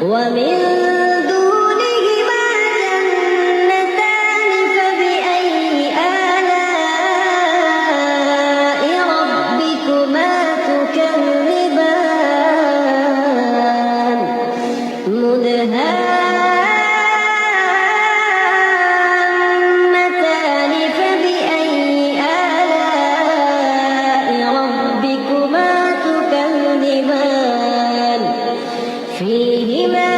ومن دونهما جنتان فبأي آلاء ربكما تكذبان مدهامتان فبأي آلاء ربكما تكذبان فيهما